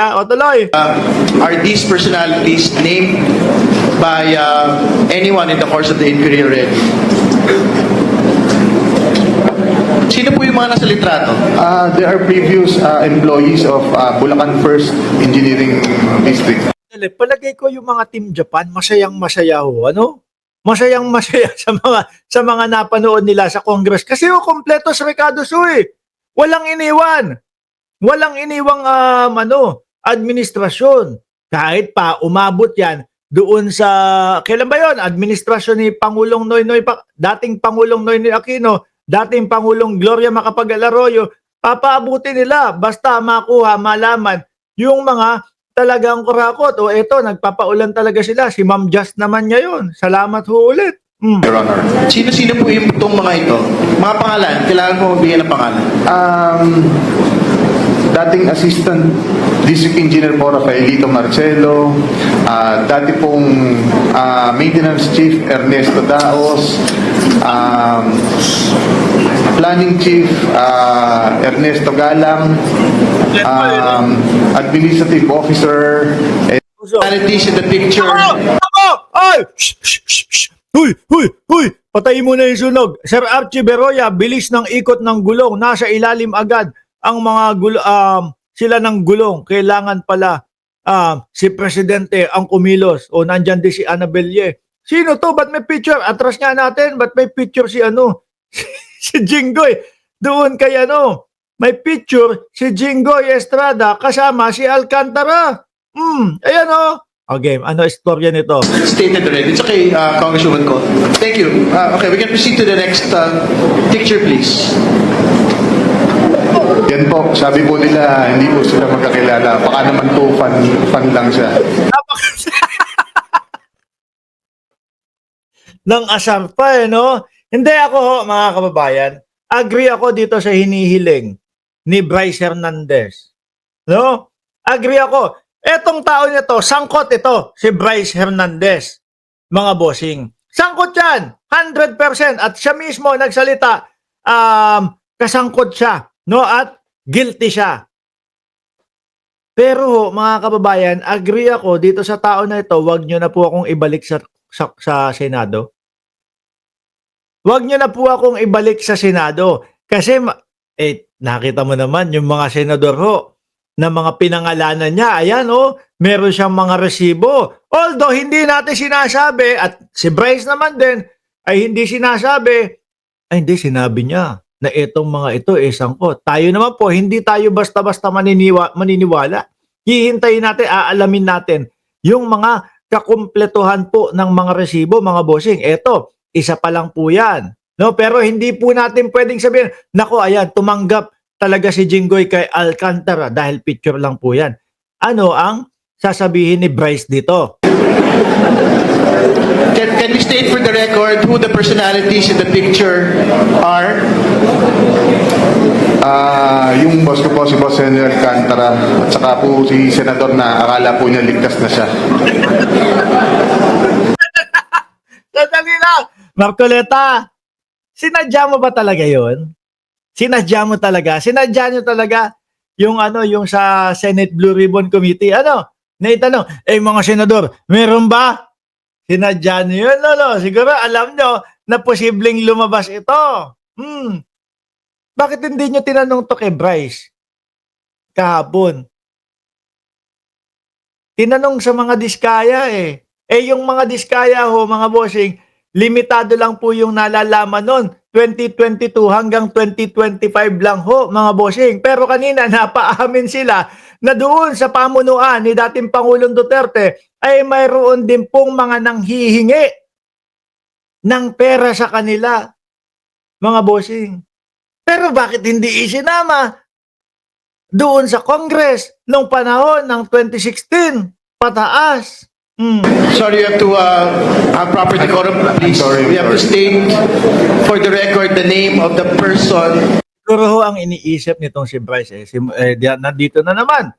O tuloy. Are these personalities named by anyone in the course of the inquiry already? Sino po yung mga nasa litrato? There are previous employees of Bulacan First Engineering District. Palagay ko yung mga Team Japan, masayang-masaya ho, ano? Masayang-masaya sa mga napanood nila sa Congress. Kasi kompleto sa Ricardo Sui. Walang iniwan. Walang iniwang administrasyon. Kahit pa umabot yan doon sa, kailan ba yun? Administrasyon ni Pangulong Noynoy, dating Pangulong Noynoy Aquino, dating Pangulong Gloria Macapagal-Arroyo, papaabutin nila basta makuha, malaman yung mga talagang kurakot. O eto, nagpapaulan talaga sila. Si Ma'am Just naman niya yun. Salamat ho ulit. Your Honor. Sino-sino po yung itong mga ito? Mga pangalan, kailangan po magbigay ng pangalan. Dating Assistant District Engineer po Rafaelito Marcelo, dati pong Maintenance Chief Ernesto Daos, Planning Chief Ernesto Galang, Administrative Officer. Personalities in the picture. Ay! Huy! Patayin mo na yung sunog. Sir Archie Beroya, bilis ng ikot ng gulong. Nasa ilalim agad ang mga sila ng gulong. Kailangan pala si Presidente ang kumilos. O nandyan din si Annabel Ye. Sino to? Ba't may picture? Atras nga natin. Ba't may picture si si Jinggoy? Doon kay may picture si Jinggoy Estrada kasama si Alcantara. Ayan Okay, ano istorya nito? Stated already. It's okay, Congresswoman Ko. Thank you. Okay, we can proceed to the next picture, please. Yan po, sabi po nila, hindi po sila magkakilala. Baka naman po, fan lang siya. Nang asar pa no? Hindi ako ho, mga kababayan. Agree ako dito sa hinihiling ni Bryce Hernandez. No? Agree ako. Etong tao nito, sangkot ito, si Bryce Hernandez. Mga bossing. Sangkot yan, 100%. At siya mismo nagsalita, kasangkot siya. No? At guilty siya. Pero mga kababayan, agree ako dito sa tao na ito, wag nyo na po akong ibalik sa Senado. Wag nyo na po akong ibalik sa Senado. Kasi, nakita mo naman yung mga senador ho, na mga pinangalanan niya, ayan meron siyang mga resibo. Although hindi natin sinasabi, at si Bryce naman din, ay hindi sinasabi, hindi sinabi niya na itong mga ito sangkot. Tayo naman po, hindi tayo basta-basta maniniwala. Hihintayin natin, aalamin natin yung mga kakumpletuhan po ng mga resibo, mga bossing. Eto, isa pa lang po yan. No? Pero hindi po natin pwedeng sabihin, nako, ayan, tumanggap talaga si Jinggoy kay Alcantara dahil picture lang po yan. Ano ang sasabihin ni Bryce dito? Can we state for the record who the personalities in the picture are? Yung boss ko po, si Boss Senator Alcantara, at saka po si Senador na akala po niya ligtas na siya. Sandali lang! Marcoleta, sinadya mo ba talaga yon? Sinadya mo talaga? Sinadya nyo talaga yung yung sa Senate Blue Ribbon Committee? Naitanong, mga senador, meron ba? Sinadya nyo yun, lolo. Siguro alam nyo na posibleng lumabas ito. Bakit hindi nyo tinanong to kay Bryce kahapon? Tinanong sa mga diskaya yung mga diskaya ho, mga bossing, limitado lang po yung nalalaman nun. 2022 hanggang 2025 lang ho, mga bossing. Pero kanina napaamin sila na doon sa pamunuan ni dating Pangulong Duterte ay mayroon din pong mga nanghihingi ng pera sa kanila, mga bossing. Pero bakit hindi isinama doon sa Congress noong panahon ng 2016? Pataas. Sorry, you have to have proper decorum, please. We have to state for the record the name of the person. Siguro ho ang iniisip nitong si Bryce nandito na naman.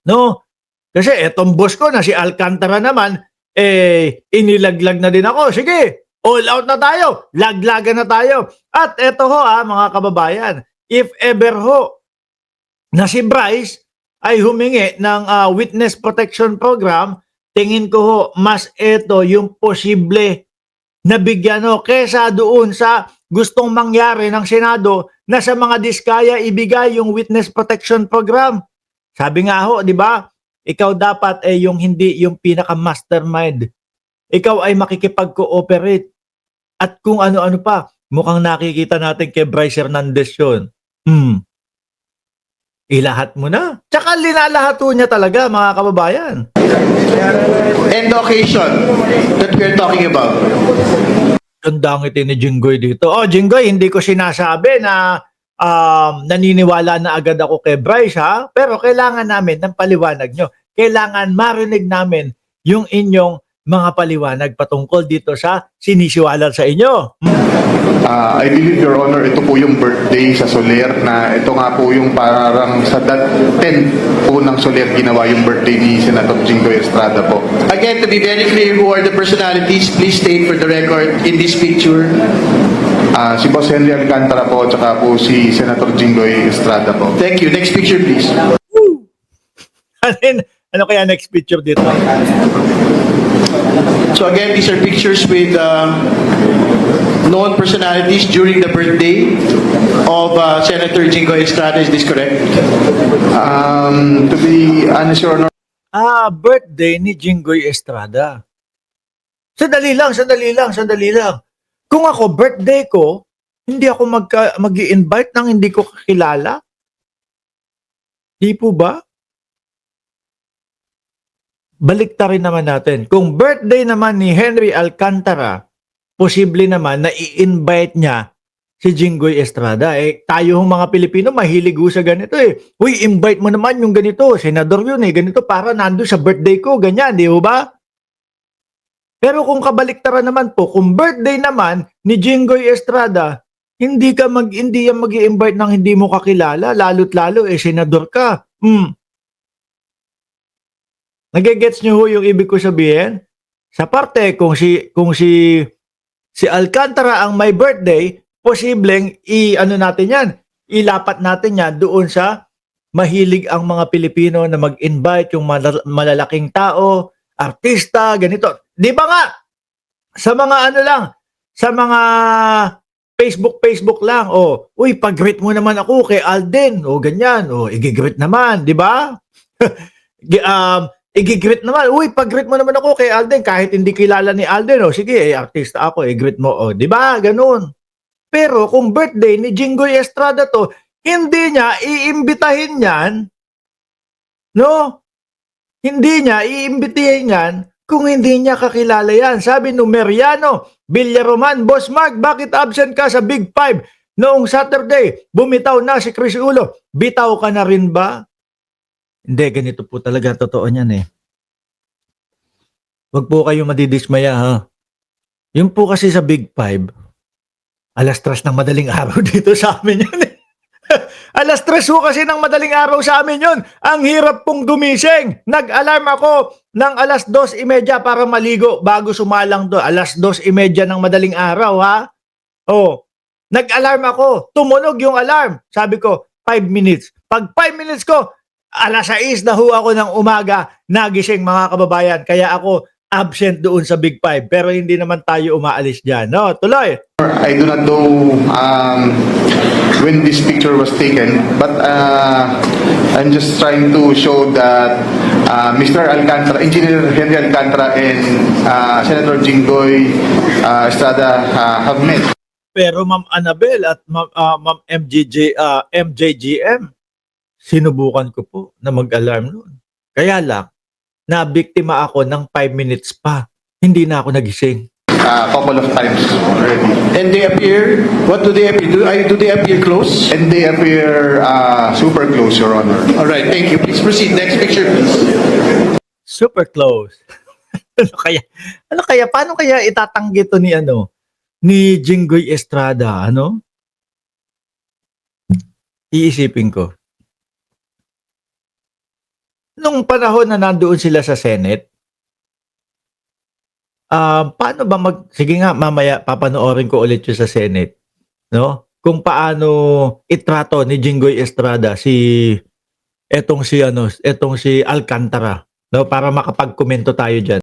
No? Kasi etong boss ko na si Alcantara naman, inilaglag na din ako. Sige, all out na tayo. Laglagan na tayo. At eto ho mga kababayan, if ever ho na si Bryce ay humingi ng witness protection program, tingin ko ho, mas ito yung posible na bigyan ho, kesa doon sa gustong mangyari ng Senado na sa mga diskaya ibigay yung witness protection program. Sabi nga ho, di ba? Ikaw dapat yung hindi yung pinaka-mastermind. Ikaw ay makikipag-cooperate. At kung ano-ano pa, mukhang nakikita natin kay Bryce Hernandez yun. Ilahat mo na. Tsaka linalahat ho niya talaga, mga kababayan. And the occasion that we're talking about. Ang dangit ni Jinggoy dito. Oh, Jinggoy, hindi ko sinasabi na naniniwala na agad ako kay Bryce, ha? Pero kailangan namin ng paliwanag nyo. Kailangan marinig namin yung inyong mga paliwanag patungkol dito sa sinisiwalat sa inyo. I believe, Your Honor, ito po yung birthday sa Soler na ito nga po yung parang sa 10 po ng Soler ginawa yung birthday ni Senator Jinggoy Estrada po. Again, to be very clear who are the personalities, please state for the record in this picture. Si Boss Henry Alcantara po, tsaka po si Senator Jinggoy Estrada po. Thank you. Next picture, please. Ano kaya next picture dito? So again, these are pictures with known personalities during the birthday of Senator Jinggoy Estrada. Is this correct? To be honest, Your Honor, Birthday ni Jinggoy Estrada. Sandali lang. Kung ako, birthday ko, hindi ako mag-i-invite ng hindi ko kakilala? Di po ba? Baliktarin naman natin. Kung birthday naman ni Henry Alcantara, posible naman na i-invite niya si Jinggoy Estrada. Tayo hong mga Pilipino, mahilig ho sa ganito Uy, invite mo naman yung ganito. Senador yun ganito para nandun sa birthday ko. Ganyan, di ba? Pero kung kabaliktaran naman po, kung birthday naman ni Jinggoy Estrada, hindi yan mag-i-invite ng hindi mo kakilala, lalo't lalo senador ka. Nagigets niyo ho yung ibig ko sabihin? Sa parte, kung si Alcantara ang may birthday, posibleng ilapat natin yan doon sa mahilig ang mga Pilipino na mag-invite yung malalaking tao, artista, ganito. Di ba nga? Sa mga sa mga Facebook lang, uy, pag-greet mo naman ako kay Alden, ganyan, i-greet naman, di ba? I-greet naman, uy, pag-greet mo naman ako kay Alden, kahit hindi kilala ni Alden, sige, artista ako, i-greet mo, di ba? Ganun. Pero kung birthday ni Jinggoy Estrada to, hindi niya iimbitahin yan, no? Hindi niya iimbitahin yan kung hindi niya kakilala yan. Sabi no Meriano, Villaroman, Boss Mark, bakit absent ka sa Big Five? Noong Saturday, bumitaw na si Chris Ulo. Bitaw ka na rin ba? Hindi, ganito po talaga totoo niyan Huwag po kayo madidismaya ha. Yung po kasi sa Big Five, alas 3 ng madaling araw dito sa amin yun Alas 3 ho kasi ng madaling araw sa amin yun. Ang hirap pong gumising. Nag-alarm ako ng alas 2:30 para maligo bago sumalang to. Alas 2:30 ng madaling araw ha. Nag-alarm ako. Tumunog yung alarm. Sabi ko, 5 minutes. Pag 5 minutes ko, alas 6 na ho ako ng umaga nagising mga kababayan. Kaya ako absent doon sa Big Five. Pero hindi naman tayo umaalis dyan. No, tuloy. I do not know when this picture was taken, but I'm just trying to show that Mr. Alcantara, Engineer Henry Alcantara and Senator Jinggoy Estrada have met. Pero Ma'am Annabel at Ma'am MJGM, sinubukan ko po na mag-alarm noon. Kaya lang, nabiktima ako ng 5 minutes pa. Hindi na ako nagising. Couple of times already. And they appear, what do they appear? Do they appear close? And they appear super close, Your Honor. All right, thank you. Please proceed. Next picture, please. Super close. Ano kaya? Paano kaya itatanggi to ni Jinggoy Estrada, Iisipin ko. Nung panahon na nandoon sila sa Senate, paano ba sige nga, mamaya papanoorin ko ulit yung sa Senate, no? Kung paano itrato ni Jinggoy Estrada si etong si Alcantara, no, para makapagkomento tayo diyan.